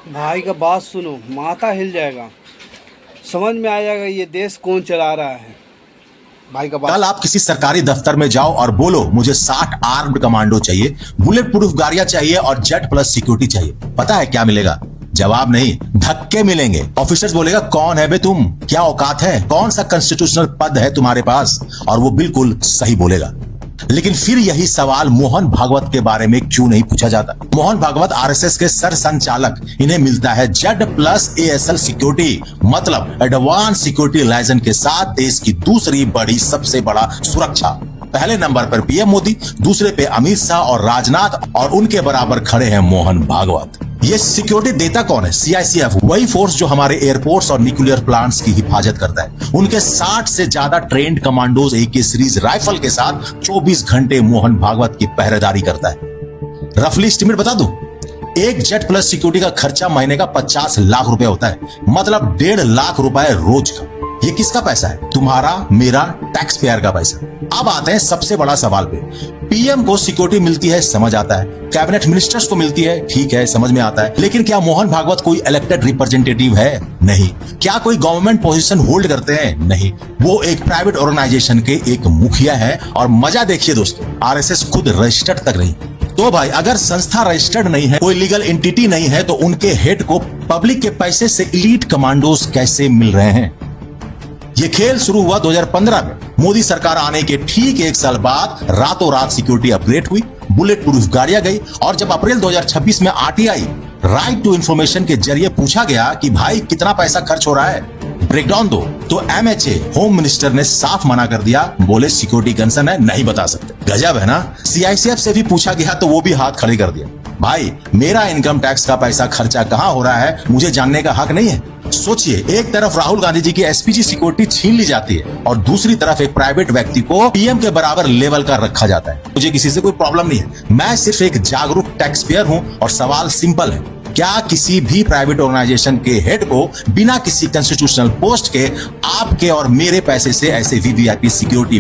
भाई का बात सुनो, माथा हिल जाएगा। समझ में आ जाएगा ये देश कौन चला रहा है। भाई का बात। कल आप किसी सरकारी दफ्तर में जाओ और बोलो मुझे 60 आर्म्ड कमांडो चाहिए, बुलेट प्रूफ गाड़ियां चाहिए और जेट प्लस सिक्योरिटी चाहिए। पता है क्या मिलेगा? जवाब नहीं, धक्के मिलेंगे। ऑफिसर्स बोलेगा कौन है बे तुम, क्या औकात है, कौन सा कॉन्स्टिट्यूशनल पद है तुम्हारे पास? और वो बिल्कुल सही बोलेगा। लेकिन फिर यही सवाल मोहन भागवत के बारे में क्यों नहीं पूछा जाता? मोहन भागवत आरएसएस के सर संचालक, इन्हें मिलता है जेड प्लस एएसएल सिक्योरिटी, मतलब एडवांस सिक्योरिटी लाइसेंस के साथ देश की दूसरी बड़ी सबसे बड़ा सुरक्षा। पहले नंबर पर पीएम मोदी, दूसरे पे अमित शाह और राजनाथ, और उनके बराबर खड़े हैं मोहन भागवत। ये सिक्योरिटी देता कौन है? सीआईसीएफ, वही फोर्स जो हमारे एयरपोर्ट्स और न्यूक्लियर प्लांट्स की हिफाजत करता है। उनके 60 से ज्यादा trend commandos AK series rifle के साथ 24 घंटे मोहन भागवत की पहरेदारी करता है। रफली एस्टिमेट बता दूं, एक जेट प्लस सिक्योरिटी का खर्चा महीने का 50 लाख रुपए होता है, मतलब 1.5 लाख रुपए रोज का। ये किसका पैसा है? तुम्हारा, मेरा, टैक्स पेयर का पैसा। अब आते हैं सबसे बड़ा सवाल पे। पीएम को सिक्योरिटी मिलती है, समझ आता है। कैबिनेट मिनिस्टर्स को मिलती है, ठीक है, समझ में आता है। लेकिन क्या मोहन भागवत कोई इलेक्टेड रिप्रेजेंटेटिव है? नहीं। क्या कोई गवर्नमेंट पोजीशन होल्ड करते हैं? नहीं। वो एक प्राइवेट ऑर्गेनाइजेशन के एक मुखिया है। और मजा देखिए दोस्तों, आरएसएस खुद रजिस्टर्ड तक नहीं। तो भाई, अगर संस्था रजिस्टर्ड नहीं है, कोई लीगल एंटिटी नहीं है, तो उनके हेड को पब्लिक के पैसे से एलीट कमांडोज कैसे मिल रहे हैं? ये खेल शुरू हुआ 2015 में। मोदी सरकार आने के ठीक 1 साल बाद रातों रात सिक्योरिटी अपग्रेड हुई, बुलेट प्रूफ गाड़ियां गई। और जब अप्रैल 2026 में आरटीआई, राइट टू इंफॉर्मेशन के जरिए पूछा गया कि भाई कितना पैसा खर्च हो रहा है, ब्रेकडाउन दो, तो MHA होम मिनिस्टर ने साफ मना कर दिया। बोले सिक्योरिटी कंसर्न है, नहीं बता सकते। गजब है ना। सीआईसीएफ से भी पूछा गया तो वो भी हाथ खड़े कर दिया। भाई, मेरा इनकम टैक्स का पैसा खर्चा कहां हो रहा है, मुझे जानने का हक नहीं है? सोचिए, एक तरफ राहुल गांधी जी की एसपीजी सिक्योरिटी छीन ली जाती है और दूसरी तरफ एक प्राइवेट व्यक्ति को पीएम के बराबर लेवल का रखा जाता है। मुझे किसी से कोई प्रॉब्लम नहीं है, मैं सिर्फ एक जागरूक टैक्स पेयर हूं। और सवाल सिंपल है, क्या किसी भी प्राइवेट ऑर्गेनाइजेशन के हेड को बिना किसी कॉन्स्टिट्यूशनल पोस्ट के आपके और मेरे पैसे से ऐसे वीवीआईपी सिक्योरिटी